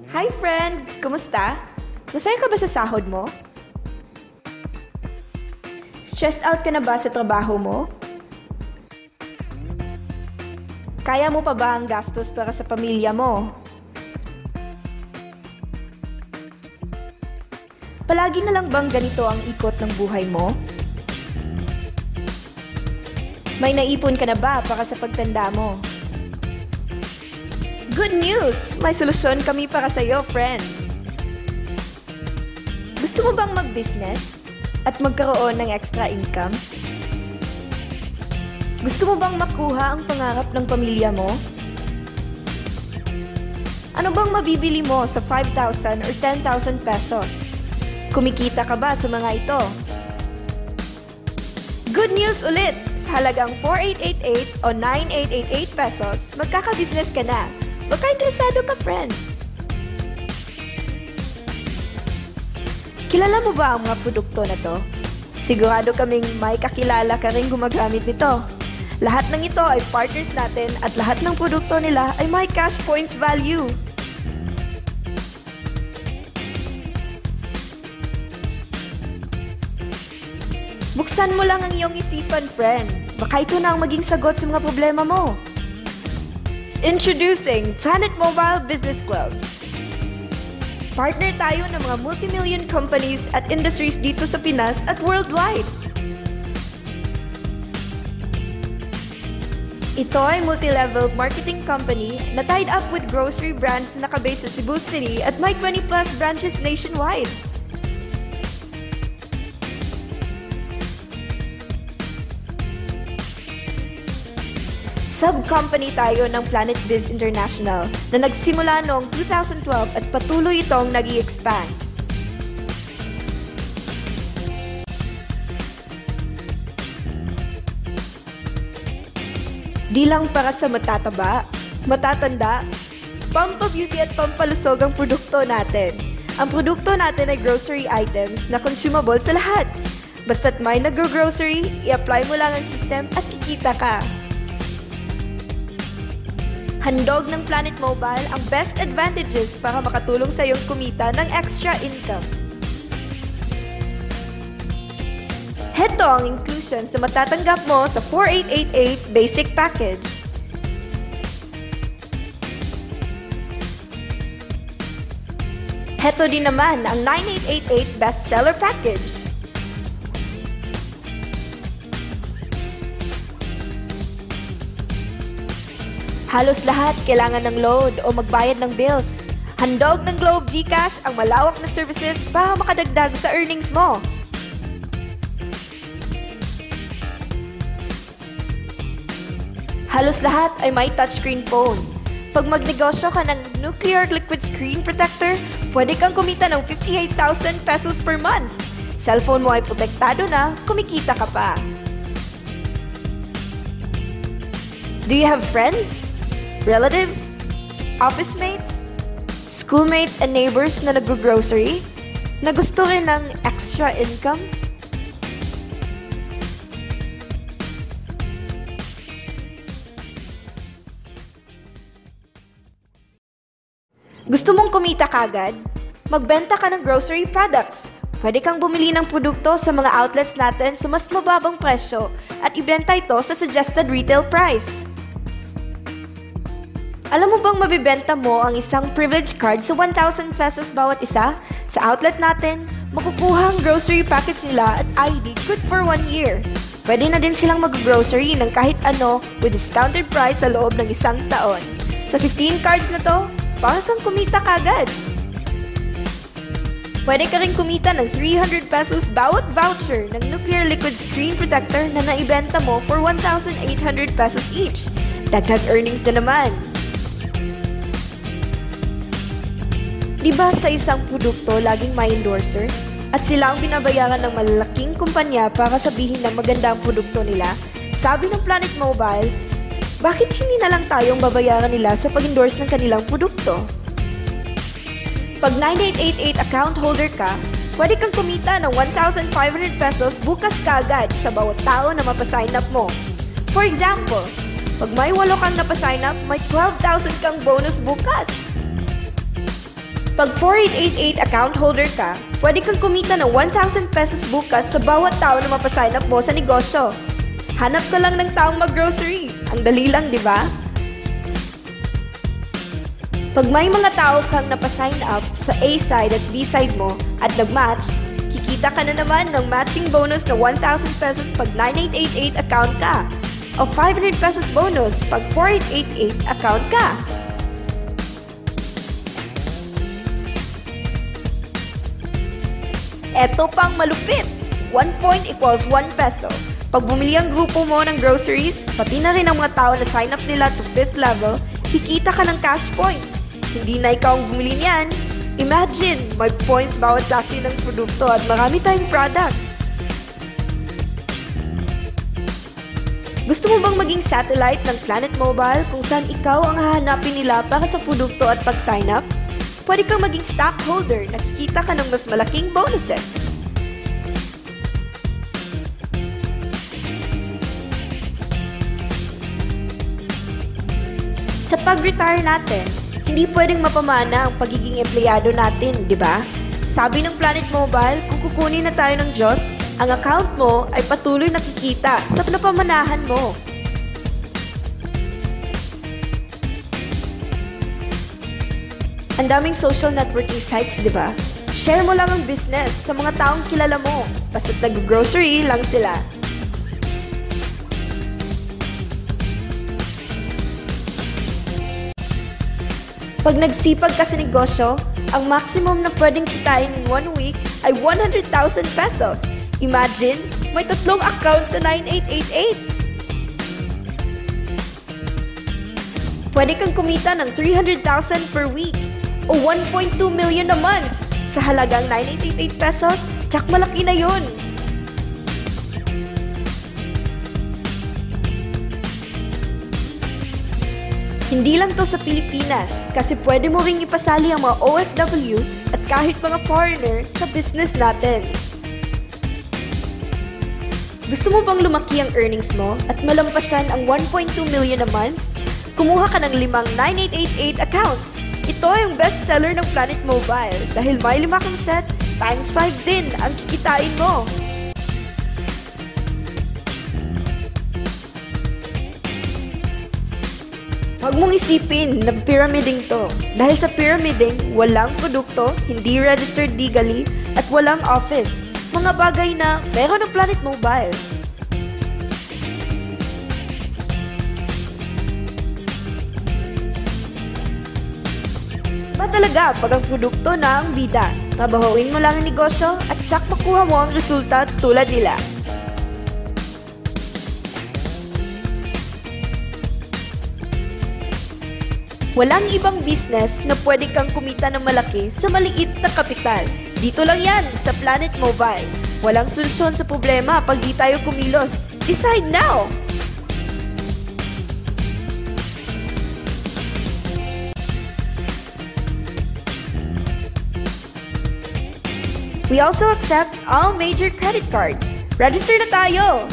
Hi friend! Kumusta? Masaya ka ba sa sahod mo? Stressed out ka na ba sa trabaho mo? Kaya mo pa ba ang gastos para sa pamilya mo? Palagi na lang bang ganito ang ikot ng buhay mo? May naipon ka na ba para sa pagtanda mo? Good news! May solusyon kami para sa iyo, friend! Gusto mo bang mag-business at magkaroon ng extra income? Gusto mo bang makuha ang pangarap ng pamilya mo? Ano bang mabibili mo sa 5,000 or 10,000 pesos? Kumikita ka ba sa mga ito? Good news ulit! Sa halagang 4,888 o 9,888 pesos, magkaka-business ka na. Baka interesado ka, friend. Kilala mo ba ang mga produkto na to? Sigurado kaming may kakilala ka rin gumagamit nito. Lahat ng ito ay partners natin at lahat ng produkto nila ay may cash points value. Buksan mo lang ang iyong isipan, friend. Baka ito na ang maging sagot sa mga problema mo. Introducing Planet Mobile Business Club. Partner tayo ng mga multi-million companies at industries dito sa Pinas at worldwide. Ito ay multi-level marketing company na tied up with grocery brands na nakabase sa Cebu City at may 20+ branches nationwide. Sub-company tayo ng Planet Biz International na nagsimula noong 2012 at patuloy itong nag-i-expand. Di lang para sa matataba, matatanda, pampabeauty at pampalusog ang produkto natin. Ang produkto natin ay grocery items na consumable sa lahat. Basta't may nag-grocery, i-apply mo lang ang system at kikita ka. Handog ng Planet Mobile ang best advantages para makatulong sa iyong kumita ng extra income. Heto ang inclusions na matatanggap mo sa 4,888 basic package. Heto din naman ang 9,888 bestseller package. Halos lahat kailangan ng load o magbayad ng bills. Handog ng Globe GCash ang malawak na services para makadagdag sa earnings mo. Halos lahat ay may touchscreen phone. Pag magnegosyo ka ng Nuclear Liquid Screen Protector, pwede kang kumita ng 58,000 pesos per month. Cellphone mo ay protektado na, kumikita ka pa. Do you have friends? Relatives, office mates, schoolmates and neighbors na nag-grocery na gusto rin ng extra income? Gusto mong kumita kagad? Magbenta ka ng grocery products. Pwede kang bumili ng produkto sa mga outlets natin sa mas mababang presyo at ibenta ito sa suggested retail price. Alam mo bang mabibenta mo ang isang privilege card sa 1,000 pesos bawat isa? Sa outlet natin, makukuha ang grocery package nila at ID good for 1 year. Pwede na din silang mag-grocery ng kahit ano with discounted price sa loob ng 1 taon. Sa 15 cards na to, para kang kumita kagad. Pwede ka rin kumita ng 300 pesos bawat voucher ng Nuclear Liquid Screen Protector na naibenta mo for 1,800 pesos each. Dagdag earnings na naman. Diba sa isang produkto laging may endorser? At sila ang binabayaran ng malalaking kumpanya para sabihin na maganda ang produkto nila? Sabi ng Planet Mobile, bakit hindi na lang tayong babayaran nila sa pag-endorse ng kanilang produkto? Pag 9,888 account holder ka, pwede kang kumita ng 1,500 pesos bukas kaagad sa bawat tao na mapasign up mo. For example, pag may 8 kang napasign up, may 12,000 kang bonus bukas. Pag 4888 account holder ka, pwede kang kumita ng 1,000 pesos bukas sa bawat tao na mapasign up mo sa negosyo. Hanap ka lang ng taong mag-grocery. Ang dali lang, di ba? Pag may mga tao kang napasign up sa A side at B side mo at nag-match, kikita ka na naman ng matching bonus na 1,000 pesos pag 9888 account ka o 500 pesos bonus pag 4888 account ka. Eto pang malupit! 1 point equals 1 peso. Pag bumili ang grupo mo ng groceries, pati na rin ang mga tao na sign up nila to 5th level, kikita ka ng cash points. Hindi na ikaw ang bumili niyan. Imagine, may points bawat klase ng produkto at marami tayong products. Gusto mo bang maging satellite ng Planet Mobile kung saan ikaw ang hahanapin nila para sa produkto at pag-sign up? Pwede kang maging stockholder na kikita ka ng mas malaking bonuses. Sa pag-retire natin, hindi pwedeng mapamana ang pagiging empleyado natin, di ba? Sabi ng Planet Mobile, kung kukunin na tayo ng Diyos, ang account mo ay patuloy nakikita sa napamanahan mo. Ang daming social networking sites, di ba? Share mo lang ang business sa mga taong kilala mo. Basta't nag-grocery lang sila. Pag nagsipag ka sa negosyo, ang maximum na pwedeng kitain in 1 week ay 100,000 pesos. Imagine, may 3 accounts sa 9888. Pwede kang kumita ng 300,000 per week o 1.2 million a month sa halagang 9888 pesos. Tsak malaki na yun! Hindi lang to sa Pilipinas kasi pwede mo ring ipasali ang mga OFW at kahit mga foreigner sa business natin. Gusto mo bang lumaki ang earnings mo at malampasan ang 1.2 million a month? Kumuha ka ng 5 9888 accounts. Ito ay ang best seller ng Planet Mobile dahil may 5 kang set times 5 din ang kikitain mo. Huwag mong isipin na pyramiding to. Dahil sa pyramiding, walang produkto, hindi registered legally, at walang office. Mga bagay na meron ng Planet Mobile. Ba talaga pag ang produkto na ang bida? Trabahuin mo lang ang negosyo at tsak makuha mo ang resulta tulad nila. Walang ibang business na pwede kang kumita ng malaki sa maliit na kapital. Dito lang yan sa Planet Mobile. Walang solusyon sa problema pag di tayo kumilos. Decide now! We also accept all major credit cards. Register na tayo!